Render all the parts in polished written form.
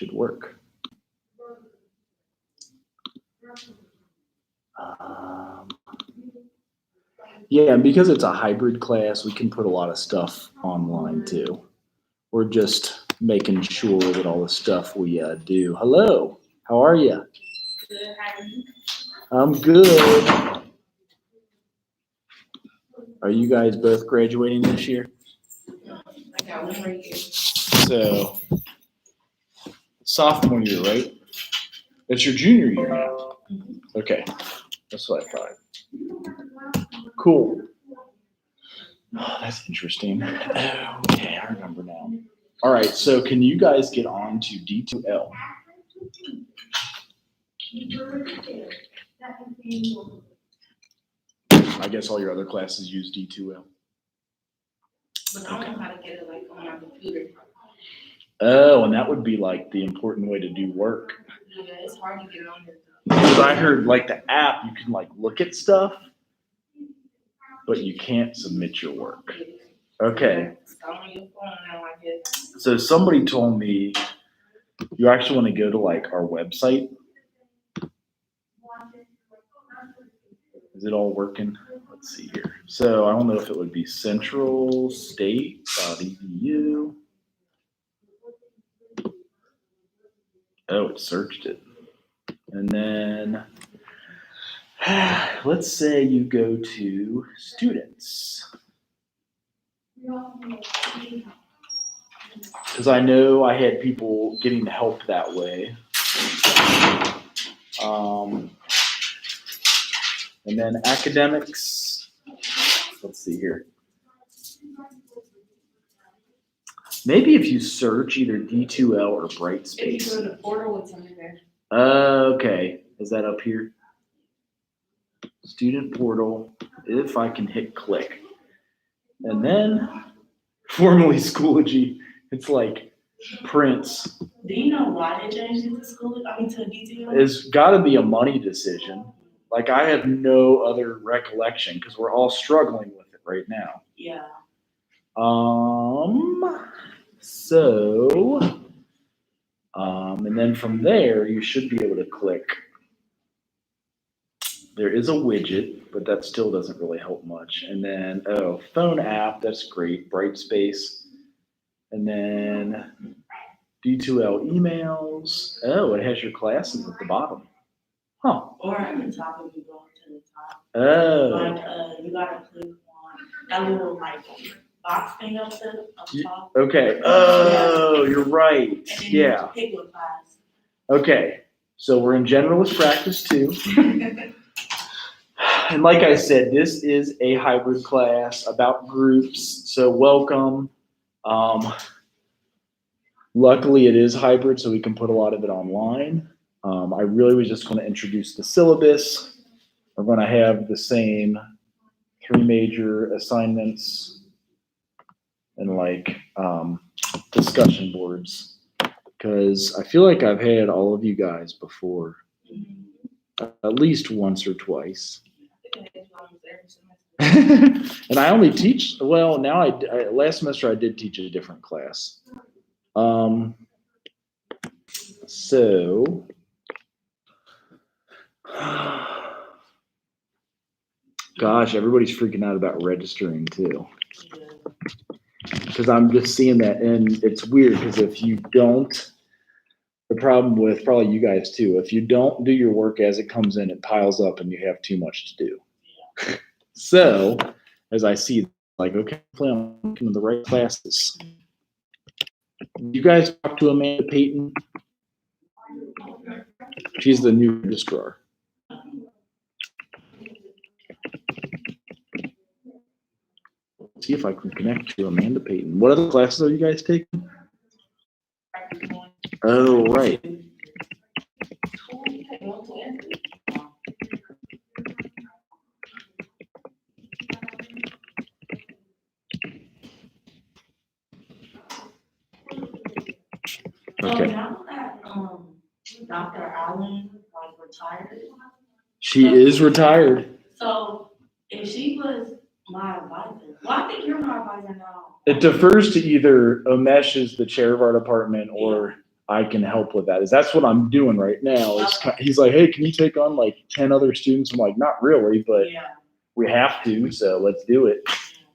should work. Yeah, and because it's a hybrid class, we can put a lot of stuff online too. We're just making sure that all the stuff we do. Hello, how are you? Good, how are you? I'm good. Are you guys both graduating this year? I got one right here. So, sophomore year, right? It's your junior year now. Okay, that's what I thought. Cool. Oh, that's interesting. Okay, I remember now. All right, so can you guys get on to D2L? I guess all your other classes use D2L. But I don't know how to get it like on my computer. Oh, and that would be like the important way to do work. Yeah, it's hard to get on there. Because I heard like the app, you can like look at stuff, but you can't submit your work. Okay. So I'm on your phone now, I guess. So somebody told me you actually want to go to like our website. Is it all working? Let's see here. So I don't know if it would be centralstate.edu. Oh, it searched it. And then let's say you go to students. Because I know I had people getting help that way. And then academics, let's see here. Maybe if you search either D2L or If you Brightspace. go to the portal, it's under there. Okay, is that up here? Student portal, if I can hit click. And then formerly Schoology, it's like Prince. Do you know why they changed it to school? I mean, to DTO? It's got to be a money decision. Like I have no other recollection because we're all struggling with it right now. Yeah. And then from there, you should be able to click. There is a widget, but that still doesn't really help much. And then, phone app, that's great. Brightspace. And then D2L emails. Oh, it has your classes at the bottom. Huh. Or at the top if you go to the top. Oh. Like, you gotta click on that little like box thing up top. Okay. Oh, you're right. And then Yeah. you pick what class. Okay. So we're in generalist practice 2. And like I said, this is a hybrid class about groups. So welcome. Luckily it is hybrid, so we can put a lot of it online. I really was just going to introduce the syllabus. We're going to have the same 3 major assignments and like discussion boards, because I feel like I've had all of you guys before, at least once or twice. And I only teach, well, now last semester I did teach a different class. So, gosh, everybody's freaking out about registering too. Because I'm just seeing that, and it's weird because if you don't, the problem with probably you guys too, if you don't do your work as it comes in, it piles up and you have too much to do. So, as I see, like, okay, I'm looking at the right classes. You guys talk to Amanda Payton? She's the new registrar. Let's see if I can connect to Amanda Payton. What other classes are you guys taking? Oh, right. Okay. Now that Dr. Allen retired. She is retired. So if she was my advisor, well, I think you're my advisor now. It defers to either Omesh is the chair of our department or I can help with that. That's what I'm doing right now. He's like, hey, can you take on like 10 other students? I'm like, not really, but Yeah. we have to, so let's do it.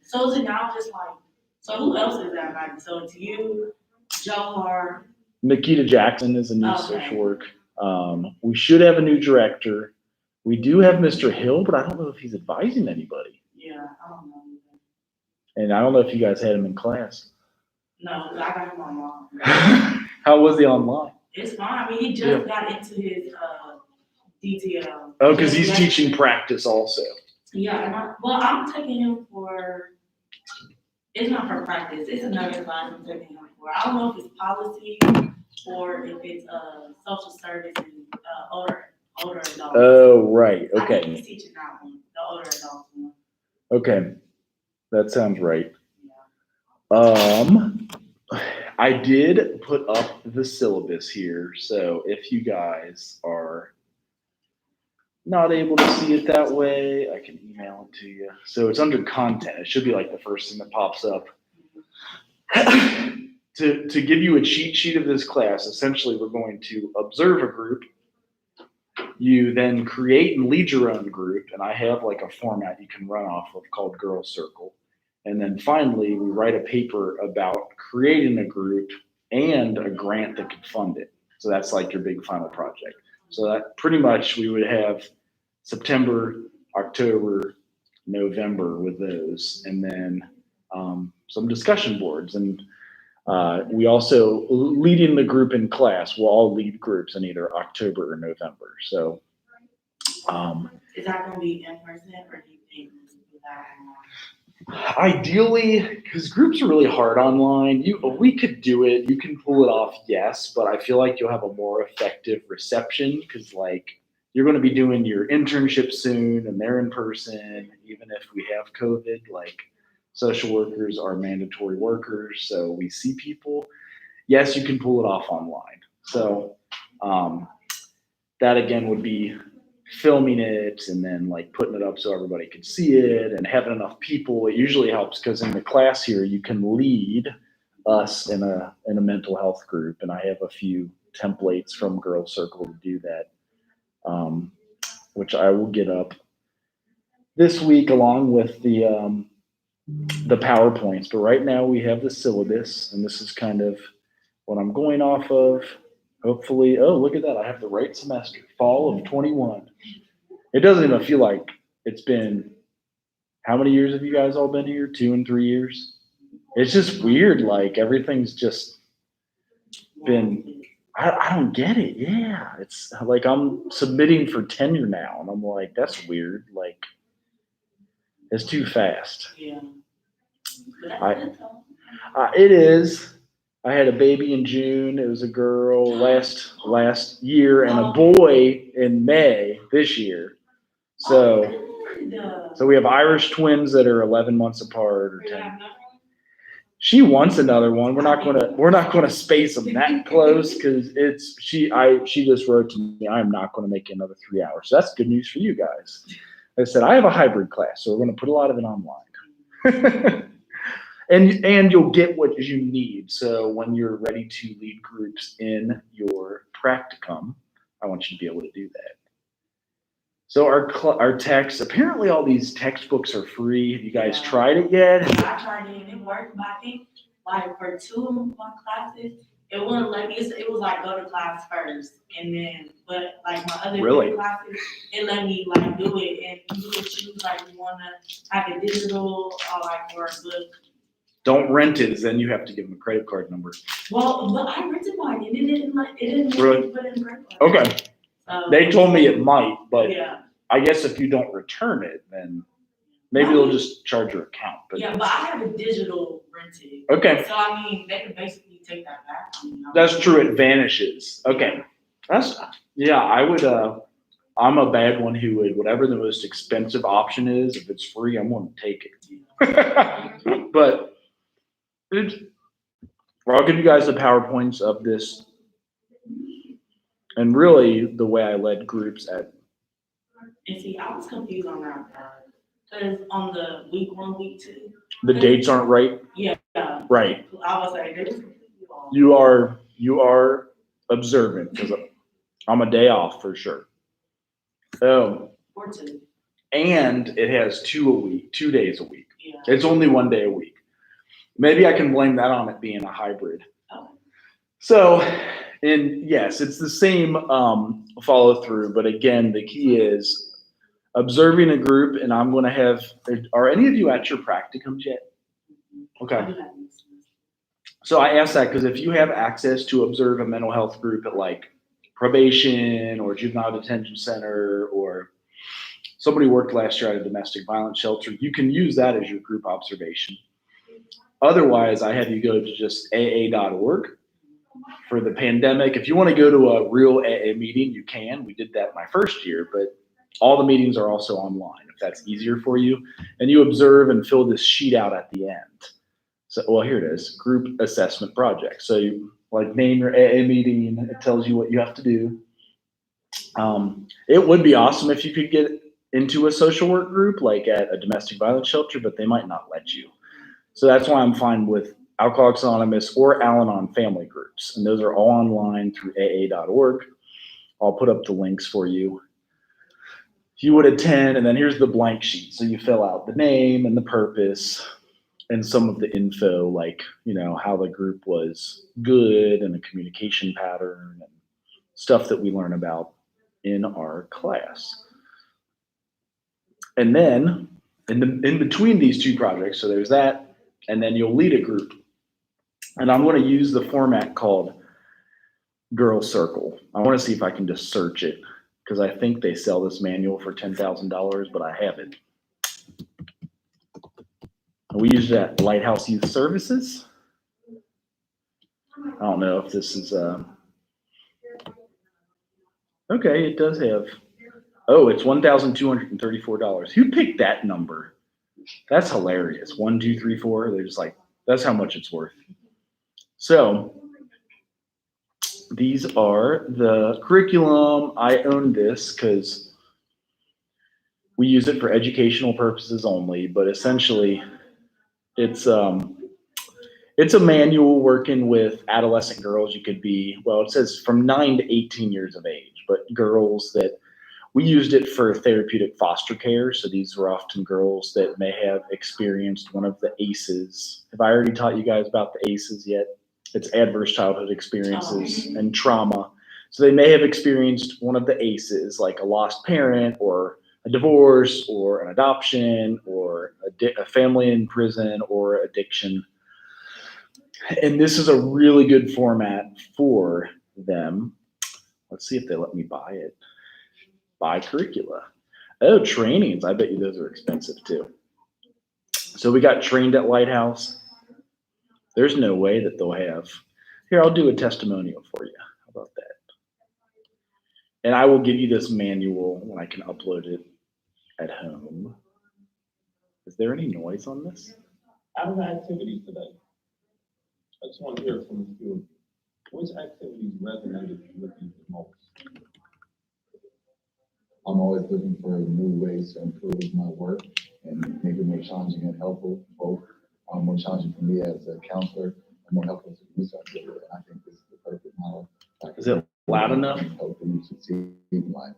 So is it now just like, so who else is that invited? So it's you, Johar. Nikita Jackson is a new social work. We should have a new director. We do have Mr. Hill, but I don't know if he's advising anybody. Yeah, I don't know. And I don't know if you guys had him in class. No, I got him online. How was he online? It's fine. I mean, he just got into his DTL. Oh, because he's teaching practice also. Yeah, I'm taking him for, it's not for practice, it's another class I'm taking him for. I don't know if it's policy or if it's social service and older adults. Oh, right, I okay. think he's teaching that one, the older adults one. Okay, that sounds right. Yeah. I did put up the syllabus here, so if you guys are not able to see it that way, I can email it to you. So it's under content. It should be like the first thing that pops up. To give you a cheat sheet of this class, essentially we're going to observe a group. You then create and lead your own group, and I have like a format you can run off of called Girl Circle. And then finally, we write a paper about creating a group and a grant that could fund it. So that's like your big final project. So that pretty much we would have September, October, November with those, and then some discussion boards. And we also, leading the group in class, we'll all lead groups in either October or November. So is that going to be in person or do you think that online? Ideally, because groups are really hard online, we could do it. You can pull it off, yes, but I feel like you'll have a more effective reception because, like, you're going to be doing your internship soon, and they're in person. Even if we have COVID, like, social workers are mandatory workers, so we see people. Yes, you can pull it off online. So that again would be filming it and then like putting it up so everybody could see it and having enough people. It usually helps because in the class here you can lead us in a mental health group, and I have a few templates from Girl Circle to do that, which I will get up this week along with the PowerPoints. But right now we have the syllabus, and this is kind of what I'm going off of. Hopefully, oh, look at that. I have the right semester, fall of 21. It doesn't even feel like it's been, how many years have you guys all been here? 2 and 3 years? It's just weird. Like everything's just been, I don't get it. Yeah. It's like I'm submitting for tenure now. And I'm like, that's weird. Like it's too fast. Yeah. It is. I had a baby in June. It was a girl last year and a boy in May this year. So we have Irish twins that are 11 months apart or 10. She wants another one. We're not gonna space them that close because she just wrote to me, I am not going to make another 3 hours. So that's good news for you guys. I said I have a hybrid class, so we're going to put a lot of it online. And you'll get what you need. So when you're ready to lead groups in your practicum, I want you to be able to do that. So our text, apparently all these textbooks are free. Have you guys tried it yet? I tried it and it worked, but I think like for 2 of my classes, it wouldn't let me. It was like go to class first, and then but like my other classes, it let me like do it, and you could choose like you want to have it digital or like or a book. Don't rent it, then you have to give them a credit card number. Well, but I rented mine, and it didn't let me put in credit card. Okay. They told me it might, but yeah. I guess if you don't return it, then maybe they'll just charge your account. But yeah, but I have a digital rented. Okay. So I mean, they could basically take that back. That's true. It vanishes. Okay. I would. I'm a bad one who would, whatever the most expensive option is, if it's free, I'm going to take it. But I'll give you guys the PowerPoints of this. And really, the way I led groups at. And see, I was confused on that part. Because on the week 1, week 2. The dates aren't right? Yeah. Right. I was like, this is completely wrong. You are observant because I'm a day off for sure. Oh, Or two. and it has 2 days a week. Yeah. It's only 1 day a week. Maybe I can blame that on it being a hybrid. Oh. So, and yes, it's the same follow through, but again, the key is observing a group, and I'm going to have. Are any of you at your practicums yet? Okay. So I asked that because if you have access to observe a mental health group at like probation or juvenile detention center, or somebody worked last year at a domestic violence shelter, you can use that as your group observation. Otherwise, I have you go to just aa.org for the pandemic. If you want to go to a real AA meeting, you can. We did that my first year, but all the meetings are also online if that's easier for you. And you observe and fill this sheet out at the end. So, well, here it is, group assessment project. So you like name your AA meeting. It tells you what you have to do. It would be awesome if you could get into a social work group like at a domestic violence shelter, but they might not let you. So that's why I'm fine with Alcoholics Anonymous or Al-Anon family groups. And those are all online through aa.org. I'll put up the links for you. You would attend, and then here's the blank sheet. So you fill out the name and the purpose and some of the info, like, you know, how the group was good and a communication pattern and stuff that we learn about in our class. And then in between these two projects, so there's that, and then you'll lead a group. And I'm going to use the format called Girl Circle. I want to see if I can just search it because I think they sell this manual for $10,000, but I have it. We use it at Lighthouse Youth Services. I don't know if this is okay, it does have, oh, it's $1,234. Who picked that number? That's hilarious. 1, 2, 3, 4. They're just like, that's how much it's worth. So these are the curriculum. I own this because we use it for educational purposes only, but essentially it's a manual working with adolescent girls. You could be, well, it says from 9 to 18 years of age, but girls that we used it for therapeutic foster care. So these were often girls that may have experienced one of the ACEs. Have I already taught you guys about the ACEs yet? It's adverse childhood experiences and trauma. So they may have experienced one of the ACEs, like a lost parent or a divorce or an adoption or a family in prison or addiction. And this is a really good format for them. Let's see if they let me buy it. Buy curricula. Oh, trainings. I bet you those are expensive too. So we got trained at Lighthouse. There's no way that they'll have. Here, I'll do a testimonial for you. How about that? And I will give you this manual when I can upload it at home. Is there any noise on this? Out of the activities today, I just want to hear from a few of you. Which activities resonated with you the most? I'm always looking for new ways to improve my work and make it more challenging and helpful. Both are more challenging for me as a counselor and more helpful as a police officer. And I think this is the perfect model. Is it loud enough? Hope that you succeed in life.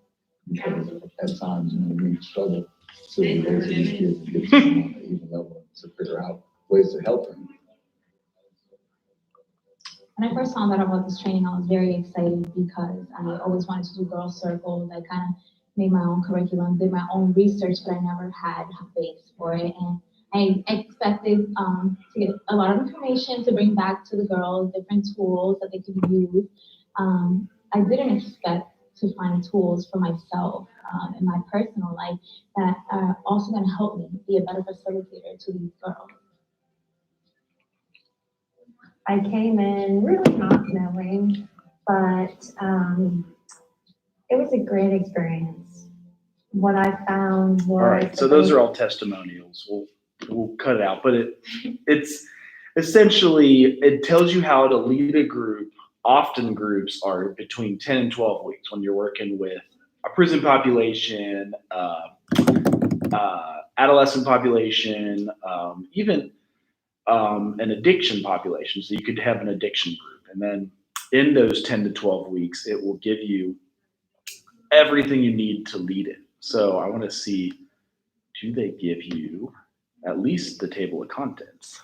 Because at times, you know, we struggle to relate to these kids and get to them on an even level to figure out ways to help them. When I first found out about this training, I was very excited because I always wanted to do Girl Circles. I kind of made my own curriculum, did my own research, but I never had a base for it. And I expected to get a lot of information to bring back to the girls, different tools that they could use. I didn't expect to find tools for myself in my personal life that are also going to help me be a better facilitator to these girls. I came in really not knowing, but it was a great experience. What I found was— All right, so those are all testimonials. We'll cut it out, but it's essentially, it tells you how to lead a group. Often groups are between 10 and 12 weeks when you're working with a prison population, adolescent population, even an addiction population. So you could have an addiction group. And then in those 10 to 12 weeks, it will give you everything you need to lead it. So I want to see, do they give you at least the table of contents?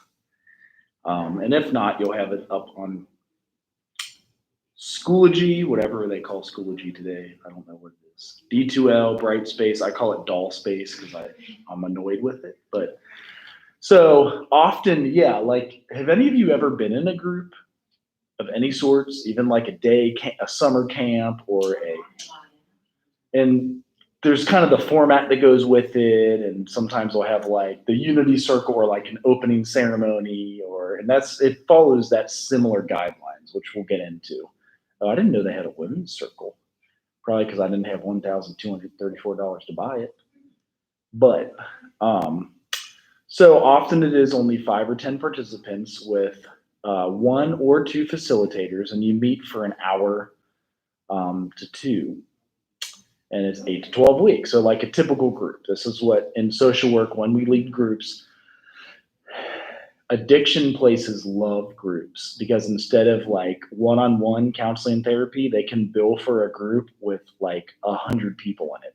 And if not, you'll have it up on Schoology, whatever they call Schoology today. I don't know what it is. D2L, Brightspace. I call it Doll Space because I'm annoyed with it. But so often, yeah, like, have any of you ever been in a group of any sorts, even like a summer camp and there's kind of the format that goes with it, and sometimes we'll have like the unity circle or like an opening ceremony, and it follows that similar guidelines, which we'll get into. Oh, I didn't know they had a women's circle, probably because I didn't have $1,234 to buy it. But so often it is only 5 or 10 participants with 1 or 2 facilitators, and you meet for an hour to 2. And it's 8 to 12 weeks. So like a typical group. This is what in social work, when we lead groups, addiction places love groups because instead of like one-on-one counseling therapy, they can bill for a group with like 100 people in it.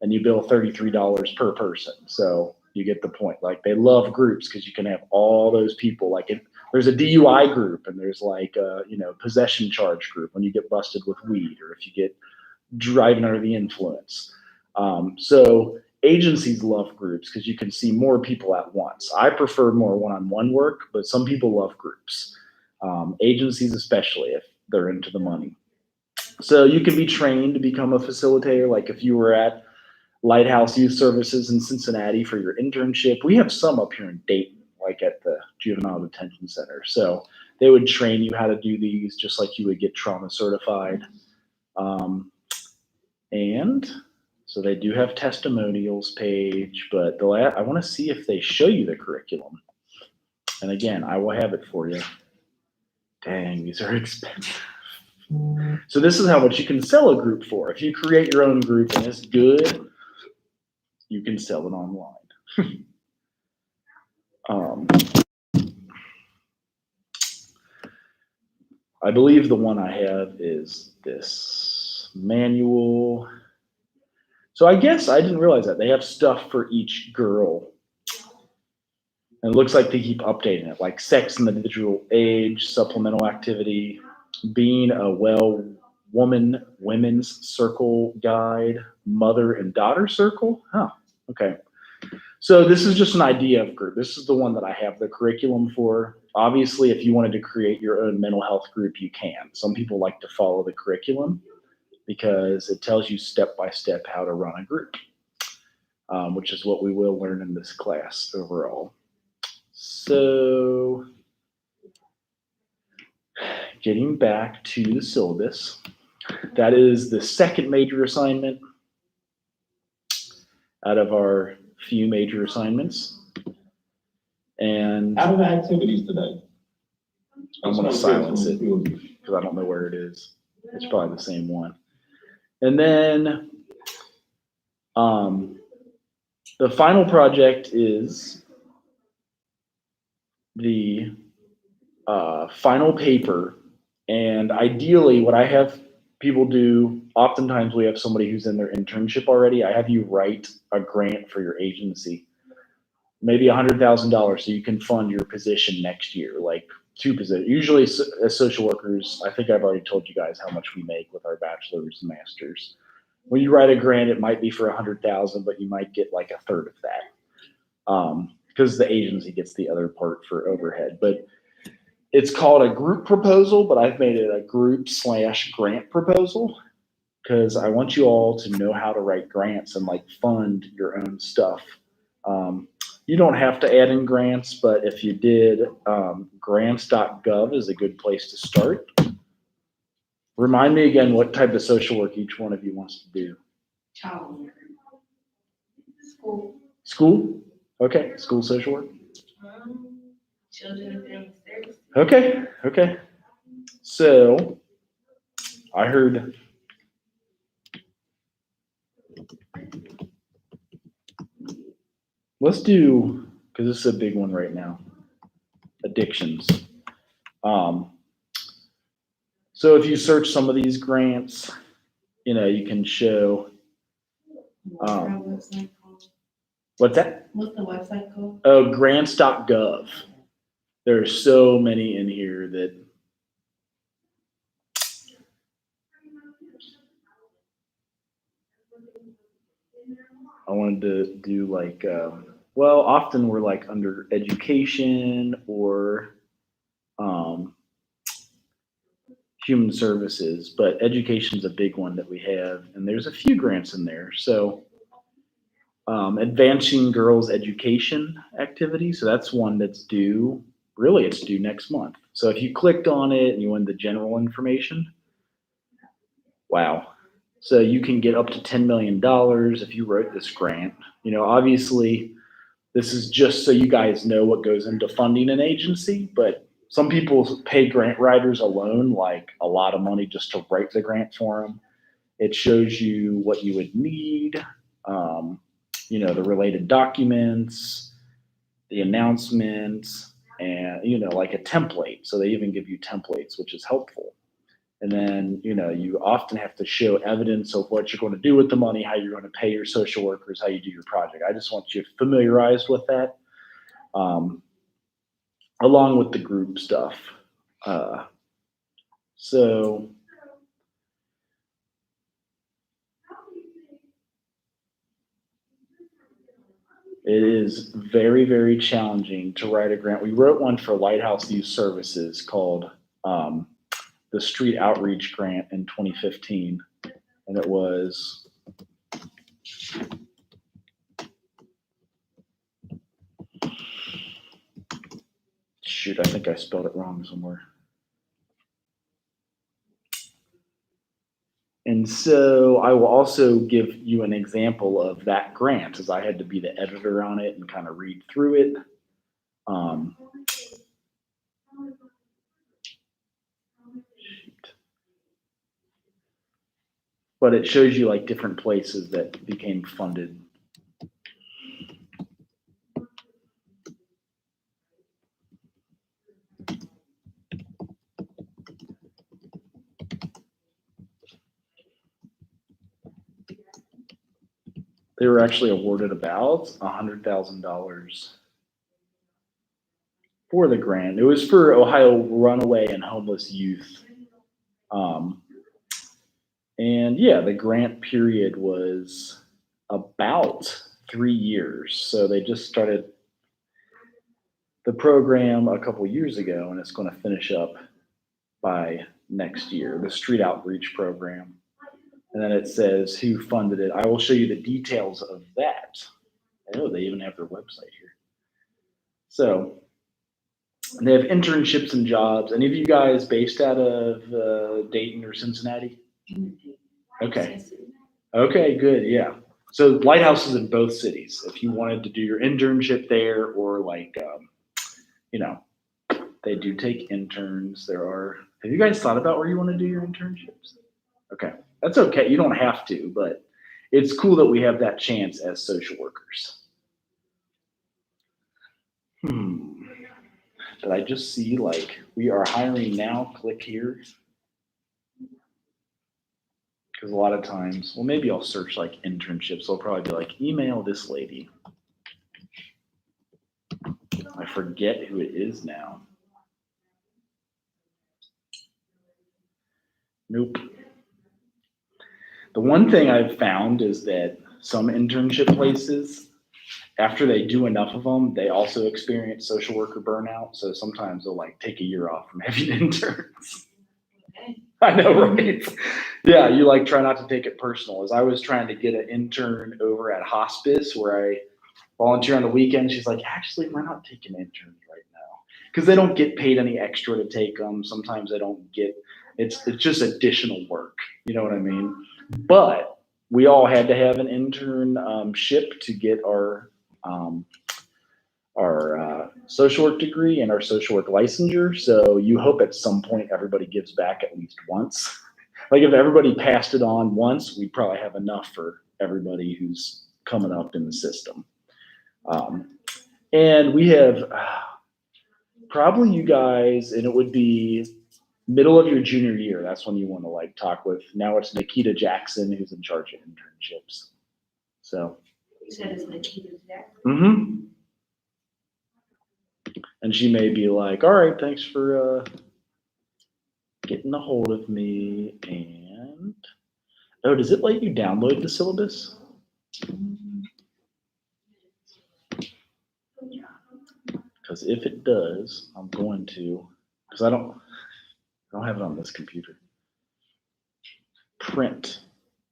And you bill $33 per person. So you get the point. Like they love groups because you can have all those people. Like there's a DUI group and there's like a, possession charge group when you get busted with weed or if you get driving under the influence. So agencies love groups because you can see more people at once. I prefer more one-on-one work, but some people love groups. Agencies especially if they're into the money. So you can be trained to become a facilitator. Like if you were at Lighthouse Youth Services in Cincinnati for your internship, we have some up here in Dayton, like at the Juvenile Detention Center. So they would train you how to do these just like you would get trauma certified. And so they do have testimonials page, but I want to see if they show you the curriculum. And again, I will have it for you. Dang, these are expensive. So this is how much you can sell a group for. If you create your own group and it's good, you can sell it online. I believe the one I have is this manual. So I guess I didn't realize that they have stuff for each girl. And it looks like they keep updating it, like sex in the digital age, supplemental activity, being a women's circle guide, mother and daughter circle. Huh, okay. So this is just an idea of group. This is the one that I have the curriculum for. Obviously, if you wanted to create your own mental health group, you can. Some people like to follow the curriculum because it tells you step by step how to run a group, which is what we will learn in this class overall. So getting back to the syllabus, that is the second major assignment out of our few major assignments. And Out of the activities today. I'm going to silence it because I don't know where it is. It's probably the same one. And then the final project is the final paper. And ideally, what I have people do, oftentimes we have somebody who's in their internship already. I have you write a grant for your agency, maybe $100,000 so you can fund your position next year, like 2 positions. Usually as social workers, I think I've already told you guys how much we make with our bachelor's and master's. When you write a grant, it might be for $100,000, but you might get like a third of that because the agency gets the other part for overhead. But it's called a group proposal, but I've made it a group/grant proposal because I want you all to know how to write grants and like fund your own stuff. You don't have to add in grants, but if you did, grants.gov is a good place to start. Remind me again what type of social work each one of you wants to do. Child work. School. School? Okay, school social work. Children and family services. Okay. So I heard let's do, because this is a big one right now, addictions. So So if you search some of these grants, you can show, What's that website called? what's that? What's the website called? Oh, grants.gov. There's so many in here that I wanted to do like, often we're like under education or human services, but education's a big one that we have, and there's a few grants in there. So advancing girls education activity. So that's one that's due, really it's due next month. So if you clicked on it and you want the general information, wow. So you can get up to $10 million if you wrote this grant. Obviously this is just so you guys know what goes into funding an agency, but some people pay grant writers alone like a lot of money just to write the grant for them. It shows you what you would need, the related documents, the announcements, and, like a template. So they even give you templates, which is helpful. And then, you often have to show evidence of what you're going to do with the money, how you're going to pay your social workers, how you do your project. I just want you familiarized with that, along with the group stuff. So it is very, very challenging to write a grant. We wrote one for Lighthouse Youth Services called the Street Outreach Grant in 2015. And it was, shoot, I think I spelled it wrong somewhere. And so I will also give you an example of that grant, as I had to be the editor on it and kind of read through it. But it shows you like different places that became funded. They were actually awarded about $100,000 for the grant. It was for Ohio runaway and homeless youth. And yeah, the grant period was about 3 years. So they just started the program a couple years ago, and it's going to finish up by next year, the Street Outreach Program. And then it says who funded it. I will show you the details of that. Oh, they even have their website here. So they have internships and jobs. Any of you guys based out of Dayton or Cincinnati? Okay. Okay, good. Yeah. So Lighthouse is in both cities. If you wanted to do your internship there, or like, they do take interns. Have you guys thought about where you want to do your internships? Okay. That's okay. You don't have to, but it's cool that we have that chance as social workers. Did I just see like we are hiring now? Click here. Because a lot of times, well, maybe I'll search like internships. I'll probably be like, email this lady. I forget who it is now. Nope. The one thing I've found is that some internship places, after they do enough of them, they also experience social worker burnout. So sometimes they'll like take a year off from having interns. I know, right? Yeah, you like try not to take it personal. As I was trying to get an intern over at hospice where I volunteer on the weekend, she's like, actually, we're not taking interns right now because they don't get paid any extra to take them. Sometimes they don't get, it's just additional work. You know what I mean? But we all had to have an internship to get our social work degree and our social work licensure. So you hope at some point everybody gives back at least once. Like if everybody passed it on once, we'd probably have enough for everybody who's coming up in the system. And we have probably you guys, and it would be middle of your junior year, that's when you want to like talk with. Now it's Nikita Jackson who's in charge of internships. So. You said it's Nikita Jackson. Mm-hmm. And she may be like, all right, thanks for getting a hold of me. And oh, does it let you download the syllabus? Because if it does, I'm going to, because I don't have it on this computer. Print.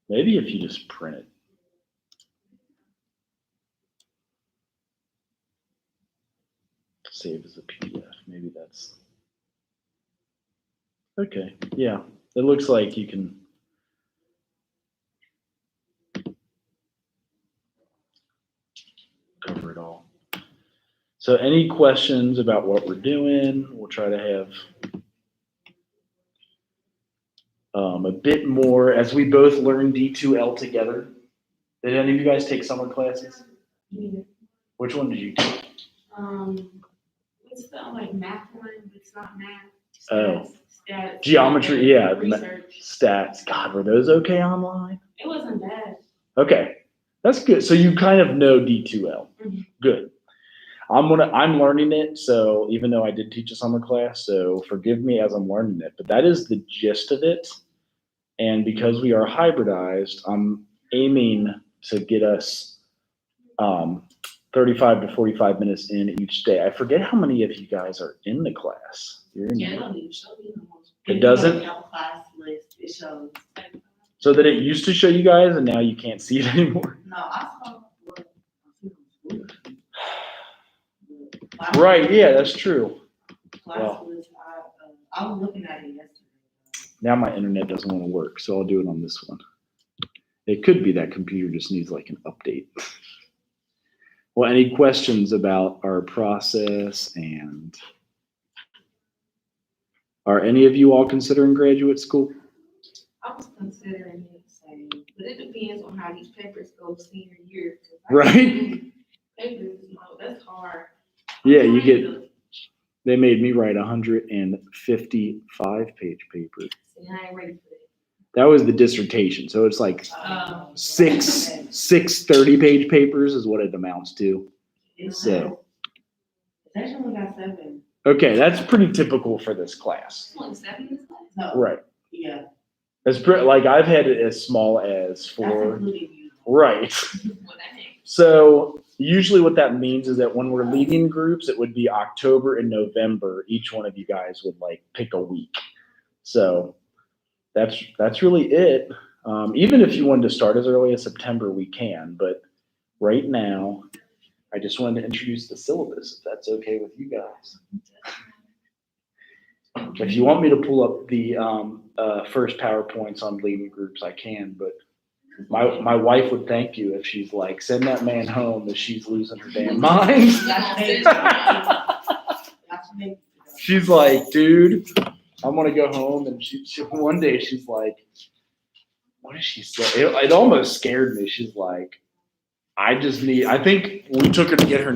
Maybe if you just print it. Save as a PDF. Maybe that's okay. Yeah, it looks like you can cover it all. So any questions about what we're doing? We'll try to have a bit more as we both learn D2L together. Did any of you guys take summer classes? Yeah. Which one did you take? It's not like math one, but it's not math. Oh. Stats. Geometry, yeah. Research. Stats. God, were those okay online? It wasn't bad. Okay, that's good. So you kind of know D2L. Mhm. Good. I'm learning it. So even though I did teach a summer class, so forgive me as I'm learning it, but that is the gist of it. And because we are hybridized, I'm aiming to get us 35 to 45 minutes in each day. I forget how many of you guys are in the class. You're in Yeah, it the- don't even show me no more. It doesn't? If you have a class list, it shows. So that it used to show you guys and now you can't see it anymore. No, I saw. Right, yeah, that's true. Class list, I was looking at it yesterday. Now my internet doesn't want to work, so I'll do it on this one. It could be that computer just needs like an update. Well, any questions about our process, and are any of you all considering graduate school? I was considering it same, but it depends on how these papers go senior year. 'Cause I Right. think Papers, that's hard. Yeah, they made me write 155-page paper. See, I ain't ready for that. That was the dissertation, so it's like six 30-page papers is what it amounts to. So. It's actually only got 7. Okay, that's pretty typical for this class. It's only 7 in this class? No. Right. Yeah. It's like I've had it as small as That's 4. including you. Right. Well, that ain't. So usually what that means is that when we're leading groups, it would be October and November. Each one of you guys would like pick a week. So that's really it. Even if you wanted to start as early as September, we can. But right now, I just wanted to introduce the syllabus, if that's okay with you guys. If you want me to pull up the first PowerPoints on leading groups, I can. But my wife would thank you if she's like, send that man home if she's losing her damn mind. She's like, dude, I want to go home. And she one day she's like, what did she say? It almost scared me. She's like, I think we took her to get her